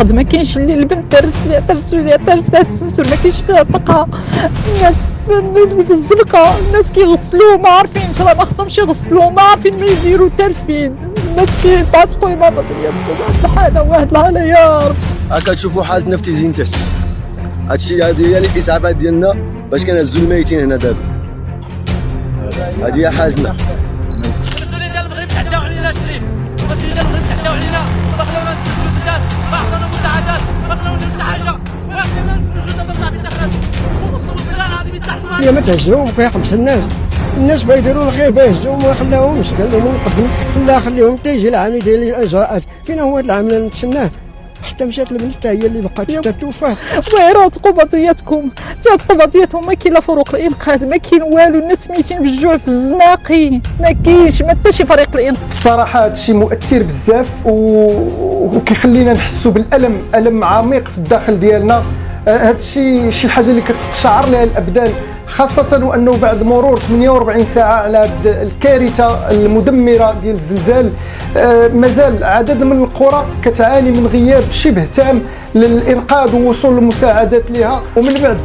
نقد، ما كاينش اللي البنت درسوا ليها درس السنسور، ما كاينش ليها طاقه. الناس في الزنقه، الناس كيغسلوا ما عارفينش، راه ما خصهمش يغسلوا، ما عارفين ما يديروا تالفين. الناس كيتعاطفوا مع بعضياتهم. واحد الحاله واحد الحاله يا رب. هاكا تشوفوا حالتنا في تيزين تاس. هادشي هادي هي الاسعافات ديالنا باش كنهزوا الميتين هنا دابا. هادي هي حالتنا. المسؤولين ديال المغرب تعداو علينا شريف، المسؤولين ديال المغرب تعداو علينا، ما خلاونا نسجلوا الدار، ما عطاونا مساعدات، ما خلاونا نديرو حتى حاجه، ولا خلاونا نخرجوا حتى صاحبي دخلت، وغصبوا بالله العظيم يتحشروا. هي ما تهزهم كيحبس الناس بغا يديروا الخير بيهزهم وما خلاوهمش، قال لهم نقدم لا خليهم حتى يجي العام يدير لي الاجراءات. فين هو هذا العام اللي نتسناه؟ حتى مشات البنت حتى هي اللي بقات حتى توفى. ويرا قباطياتكم قباطياتهم، ما كاين لا فروق الانقاذ، ما كاين والو. الناس ميتين بالجوع في الزناقي، ما كاينش ما حتى شي فريق الانقاذ. الصراحه هذا الشيء مؤثر بزاف وكيخلينا نحسوا بالالم عميق في الداخل ديالنا. هذا الشيء شي حاجه اللي كتقشعر لها الابدان، خاصه وانه بعد مرور 48 ساعه على هذه الكارثه المدمره ديال الزلزال مازال عدد من القرى كتعاني من غياب شبه تام للانقاذ ووصول المساعدات لها. ومن بعد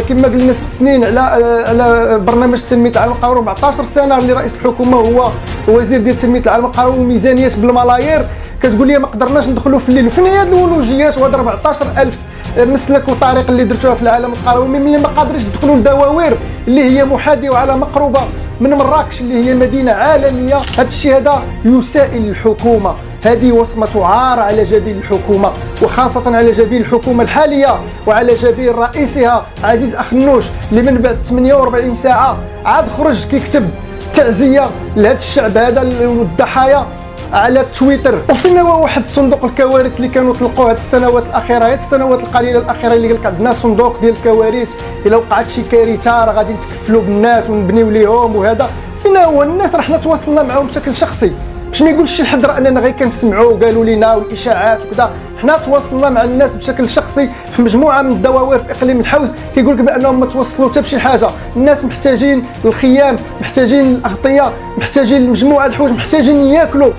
كما قلنا 6 سنين على برنامج التنميه العالم القروي، 14 سنه اللي رئيس الحكومه هو وزير ديال التنميه العالم القروي، وميزانيات بالملايير. كتقول لي ما قدرناش ندخلوا في الليل. فين هي هذه الولوجيات وهذا 14,000 مسلك وطريق اللي درتوها في العالم القروي، ملي ما قادرينش تدخلوا لدواوير اللي هي محاذيه وعلى مقربه من مراكش اللي هي مدينه عالميه. هذا الشيء هذا يسائل الحكومه، هذه وصمه عار على جبين الحكومه، وخاصه على جبين الحكومه الحاليه وعلى جبين رئيسها عزيز اخنوش، اللي من بعد 48 ساعه عاد خرج كيكتب تعزيه لهذا الشعب هذا والضحايا على تويتر. وفينا واحد صندوق الكوارث اللي كانوا طلقوه هذه السنوات الاخيره، هذه السنوات القليله الاخيره اللي قال لك عندنا صندوق ديال الكوارث، الا وقعت شي كارثه راه غادي نتكفلوا بالناس ونبنيو ليهم وهذا. فينا هو الناس راه حنا تواصلنا معهم بشكل شخصي باش ما يقولش شي حد راه اننا غير كنسمعوا وقالوا لنا والاشاعات وكذا. حنا تواصلنا مع الناس بشكل شخصي في مجموعه من الدواوير في اقليم الحوز، كيقول لك بانهم ما توصلوا حتى بشي حاجه. الناس محتاجين الخيام، محتاجين الاغطيه، محتاجين مجموعه الحوايج، محتاجين ياكلوا.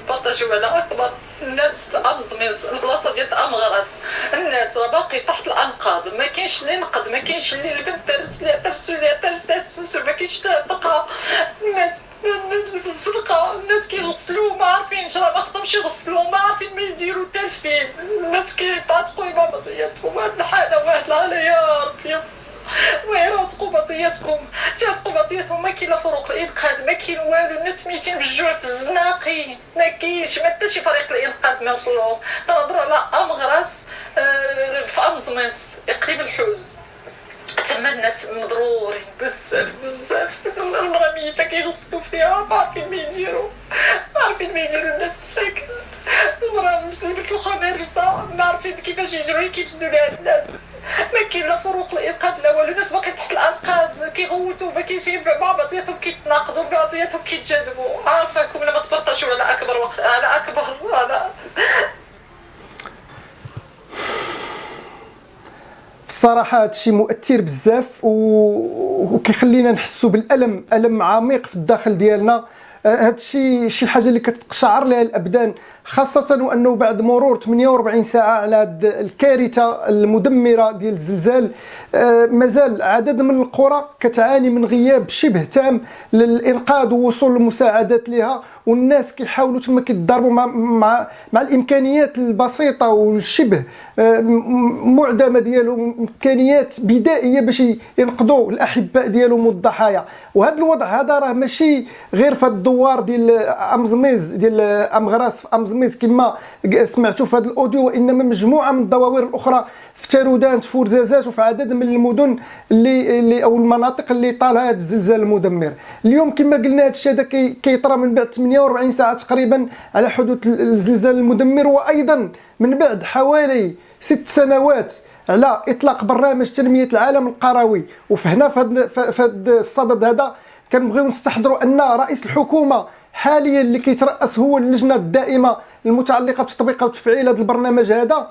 بارطاجيو على اكبر الناس في امزميز، البلاصه ديال امغراس، الناس راه باقي تحت الانقاض، ما كاينش اللي نقد، ما كاينش اللي البنت درسوا ليها درس السنسور، ما كاينش طاقه. الناس في الزنقه، الناس كيغسلوا ما عارفينش، راه ما خصهمش يغسلوا، ما عارفين ما يديروا تالفين. الناس كيتعاطفوا مع بعضياتهم. واحد الحاله واحد الحاله يا ربي. ويرا قباطياتهم، ما كاين لا فروق الانقاذ، ما كاين والو. الناس ميتين بالجوع في الزناقي، ما كاينش ما حتى شي فريق الانقاذ ما وصلهم. تنهضر على امغراس في امزميس اقليم الحوز، تما الناس مضرورين بزاف. المراه ميته كيغسلوا فيها، ما عارفين ما يديروا، الناس مساكن. المراه مسلمت الخمارسه، ما عارفين كيفاش يجروا كيتسدوا لها الناس. ما كاين لا فروق الانقاذ لا والو. الناس باقي تحت الانقاض كيغوتوا، ما كاينش مع بعضياتهم كيتناقضوا، بعضياتهم كيتجاذبوا. عارفاكم لما تبرطاجوا على اكبر وقت على الصراحه هذا الشيء مؤثر بزاف وكيخلينا نحسوا بالالم عميق في الداخل ديالنا. هذا الشيء شي حاجه اللي كتقشعر لها الابدان، خاصه وانه بعد مرور 48 ساعه على هذه الكارثه المدمره ديال الزلزال مازال عدد من القرى كتعاني من غياب شبه تام للانقاذ ووصول المساعدات لها. والناس كيحاولوا تما كيتضاربوا مع الامكانيات البسيطه والشبه معدمه ديالهم، امكانيات بدائيه باش ينقذوا الاحباء ديالهم والضحايا. وهذا الوضع هذا راه ماشي غير في الدوار ديال امزميز ديال امغراس في امزميز كما سمعتوا في هذا الاوديو، وانما مجموعه من الدواوير الاخرى في تارودان، في فرزازات، وفي عدد من المدن اللي او المناطق اللي طالها هذا الزلزال المدمر. اليوم كما قلنا هذا الشيء هذا كيطرى من بعد 48 ساعه تقريبا على حدوث الزلزال المدمر، وايضا من بعد حوالي 6 سنوات على اطلاق برنامج تنميه العالم القروي. وفهنا في هذا الصدد هذا كنبغيو نستحضروا ان رئيس الحكومه حاليا اللي كيترأس هو اللجنه الدائمه المتعلقه بتطبيق وتفعيل هذا البرنامج هذا،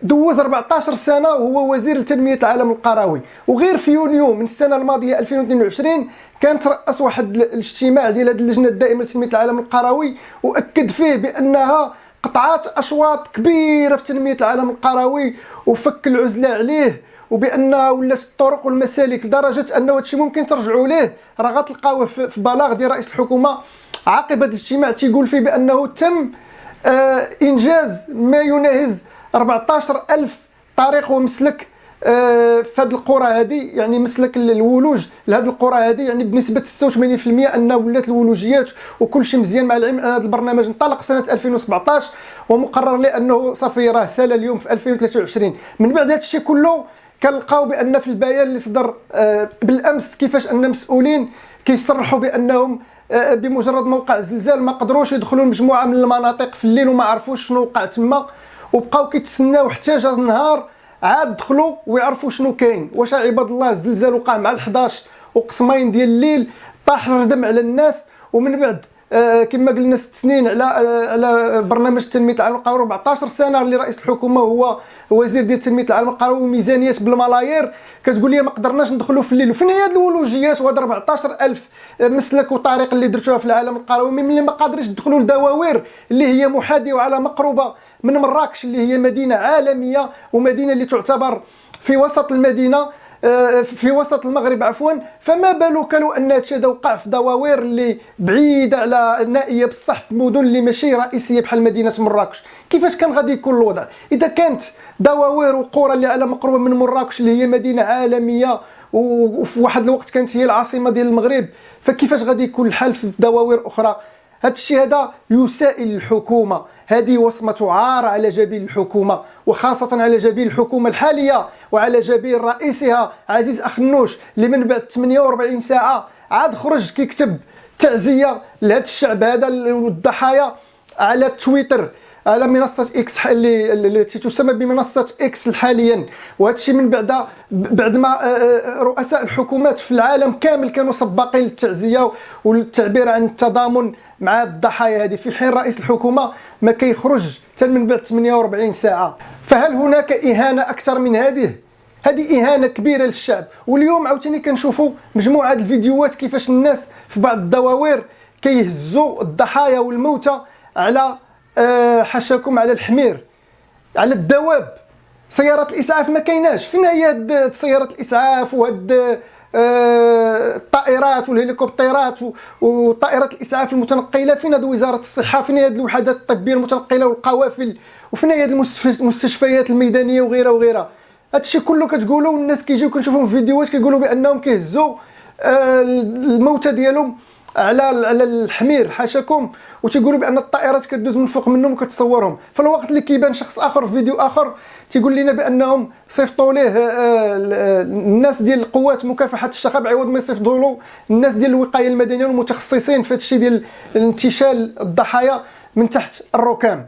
دوز 14 سنه وهو وزير لتنميه العالم القروي، وغير في يونيو من السنه الماضيه 2022 كان ترأس واحد الاجتماع ديال هذه اللجنه الدائمه لتنميه العالم القروي، واكد فيه بانها قطعات اشواط كبيره في تنميه العالم القروي وفك العزله عليه، وبانها ولات الطرق والمسالك لدرجه انه هادشي ممكن ترجعوا ليه. راه غتلقاوه في بلاغ ديال رئيس الحكومه عقب هذا الاجتماع تيقول فيه بانه تم انجاز ما يناهز 14,000 طريق ومسلك في هذه القرى هذه، يعني مسلك الولوج لهذه القرى هذه، يعني بنسبه 86% ان ولات الولوجيات وكل شيء مزيان. مع العلم ان هذا البرنامج انطلق سنه 2017 ومقرر له انه صافي راه سال اليوم في 2023. من بعد هذا الشيء كله كنلقاو بان في البيان اللي صدر بالامس كيفاش ان مسؤولين كيصرحوا بانهم بمجرد ما وقع الزلزال ما قدروش يدخلوا مجموعه من المناطق في الليل وما عرفوش شنو وقع تما، وبقاو كيتسناو حتى جا النهار عاد دخلوا ويعرفوا شنو كاين. واش عباد الله الزلزال وقع مع 11 وقسمين ديال الليل، طاح الردم على الناس، ومن بعد كما قلنا 6 سنين على برنامج تنميه العالم القروي، 14 سنه اللي رئيس الحكومه هو وزير ديال تنميه العالم القروي، وميزانيات بالملايير، كتقول لي ما قدرناش ندخلوا في الليل. وفين هي هاد الولوجيات وهاد 14,000 مسلك وطريق اللي درتوها في العالم القروي ملي ما قادرينش تدخلوا لدواوير اللي هي محاذيه وعلى مقربه من مراكش اللي هي مدينه عالميه ومدينه اللي تعتبر في وسط المدينه في وسط المغرب عفوا. فما بالك لو ان هادشي هذا وقع في دواوير اللي بعيده على نائيه بصح في مدن اللي ماشي رئيسيه بحال مدينه مراكش؟ كيفاش كان غادي يكون الوضع؟ اذا كانت دواوير وقرى اللي على مقربه من مراكش اللي هي مدينه عالميه وفي واحد الوقت كانت هي العاصمه ديال المغرب، فكيفاش غادي يكون الحال في دواوير اخرى؟ هذا الشيء هذا يسائل الحكومه، هذه وصمه عار على جبين الحكومه، وخاصه على جبين الحكومه الحاليه وعلى جبين رئيسها عزيز أخنوش، اللي من بعد 48 ساعه عاد خرج كيكتب تعزيه لهذا الشعب هذا والضحايا على تويتر، على منصه اكس اللي تسمى بمنصه اكس حاليا. وهذا الشيء من بعد ما رؤساء الحكومات في العالم كامل كانوا سباقين للتعزيه والتعبير عن التضامن مع الضحايا هذه، في حين رئيس الحكومه ما كيخرج حتى من بعد 48 ساعه. فهل هناك اهانه اكثر من هذه؟ هذه اهانه كبيره للشعب. واليوم عاوتاني كنشوفوا مجموعه الفيديوهات كيفاش الناس في بعض الدواوير كيهزوا الضحايا والموتى على حاشاكم على الحمير، على الدواب. سيارات الاسعاف ما كايناش. فين هي سيارات الاسعاف وهاد الطائرات والهليكوبترات وطائرات الاسعاف المتنقله؟ فين هاد وزاره الصحه؟ فين هاد الوحدات الطبيه المتنقله والقوافل؟ وفين هاد المستشفيات الميدانيه وغيرها وغيرها؟ هادشي كله كتقولوا والناس كيجيو كنشوفهم في فيديوهات كيقولوا بانهم كيهزوا الموتى ديالهم على الحمير حاشاكم، وتيقولوا بان الطائرات كدوز من فوق منهم وكتصورهم. في الوقت اللي كيبان شخص اخر في فيديو اخر تيقول لنا بانهم صيفطوا ليه الناس ديال قوات مكافحه الشغب عوض ما يصيفطوا له الناس ديال الوقايه المدنيه والمتخصصين في هذا الشيء ديال انتشال الضحايا من تحت الركام.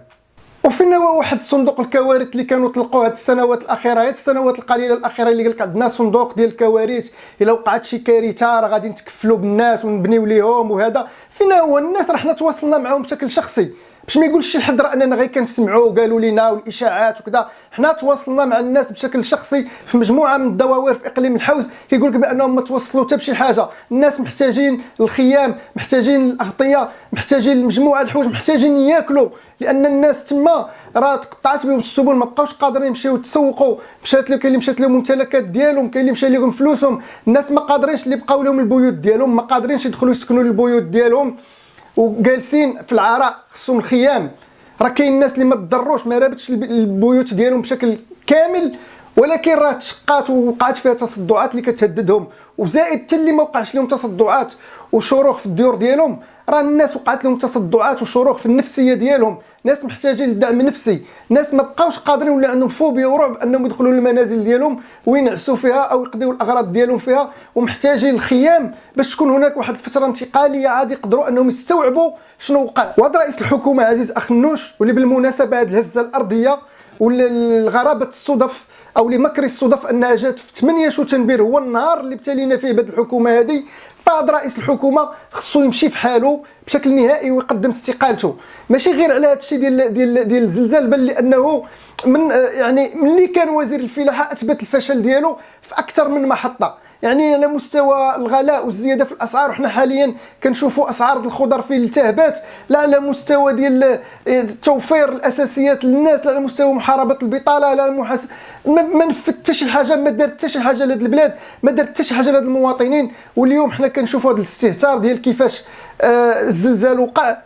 وفينا واحد صندوق الكوارث اللي كانوا طلقوه هاد السنوات الاخيره، هاد السنوات القليله الاخيره اللي قال لك عندنا صندوق ديال الكوارث، الا وقعت شي كارثه راه غادي نتكفلوا بالناس ونبنيو ليهم وهذا. فينا هو الناس؟ راه حنا تواصلنا معهم بشكل شخصي باش ما يقولش شي حد راه اننا غير كنسمعوا وقالوا لنا والاشاعات وكذا. حنا تواصلنا مع الناس بشكل شخصي في مجموعه من الدواوير في اقليم الحوز، كيقول لك بانهم ما توصلوا حتى بشي حاجه. الناس محتاجين الخيام، محتاجين الاغطيه، محتاجين مجموعه الحوايج، محتاجين ياكلوا، لان الناس تما راه تقطعت بهم السبل، ما بقاوش قادرين يمشيو يتسوقوا، مشات له كاين اللي مشات لهم الممتلكات ديالهم، كاين اللي مشى لهم فلوسهم. الناس ما قادرينش اللي بقاو لهم البيوت ديالهم، ما قادرينش يدخلوا يسكنوا البيوت ديالهم وجالسين في العراء، خصهم الخيام. راه كاين الناس اللي ما تضروش، ما رابطش البيوت ديالهم بشكل كامل، ولكن راه تشقات ووقعت فيها تصدعات اللي كتهددهم. وزائد حتى اللي ما وقعش لهم تصدعات وشروخ في الديور ديالهم، راه الناس وقعت لهم تصدعات وشروخ في النفسيه ديالهم. ناس محتاجين للدعم النفسي، ناس ما بقاوش قادرين ولا عندهم فوبيا ورعب انهم يدخلوا للمنازل ديالهم وينعسوا فيها او يقضيوا الاغراض ديالهم فيها، ومحتاجين الخيام باش تكون هناك واحد الفتره انتقاليه عاد يقدروا انهم يستوعبوا شنو وقع. وهذا رئيس الحكومه عزيز أخنوش، واللي بالمناسبه هذه الهزه الارضيه والغرابه الصدف او لمكر الصدف انها جات في 8 شتنبر، هو النهار اللي ابتلينا فيه بهذه الحكومه هذه. فهذا رئيس الحكومه خصو يمشي في حاله بشكل نهائي ويقدم استقالته، ماشي غير على هذا الشيء ديال الزلزال، بل لانه من يعني ملي كان وزير الفلاحه اثبت الفشل ديالو في اكثر من محطه. يعني على مستوى الغلاء والزياده في الاسعار، وحنا حاليا كنشوفوا اسعار الخضر في التهبات، لا على مستوى ديال توفير الاساسيات للناس، لا على مستوى محاربه البطاله، لا ما نفذ حتى شي حاجه، ما دار حتى شي حاجه لهاد البلاد، ما دار حتى شي حاجه لهاد المواطنين. واليوم حنا كنشوفوا هذا الاستهتار ديال كيفاش الزلزال وقع،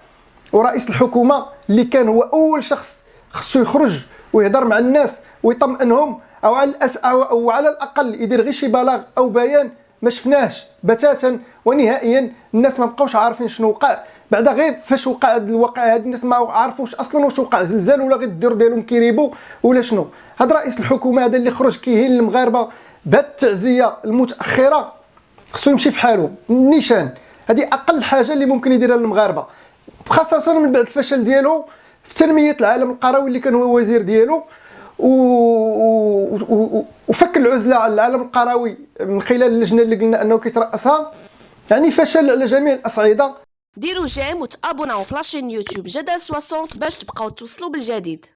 ورئيس الحكومه اللي كان هو اول شخص خصو يخرج ويهضر مع الناس ويطمئنهم، او على الاقل يدير غير شي بلاغ او بيان، ما شفناهش بتاتا ونهائيا. الناس ما بقاوش عارفين شنو وقع، بعدا غير فاش وقع هذا الواقع هذه الناس ما عارفوش اصلا واش وقع زلزال ولا غير الدير ديالهم كيريبوا ولا شنو. هذا رئيس الحكومه هذا اللي خرج كيهين المغاربه بهذه التعزيه المتاخره خصو يمشي في حاله نيشان. هذه اقل حاجه اللي ممكن يديرها للمغاربه، خاصه من بعد الفشل ديالو في تنميه العالم القروي اللي كان هو وزير ديالو، وفك العزله على العالم القروي من خلال اللجنه اللي قلنا انه كيترأسها. يعني فشل على جميع الاصعده. ديروا جيم وتابوناو في لاشين يوتيوب جدل 60 باش تبقاو توصلوا بالجديد.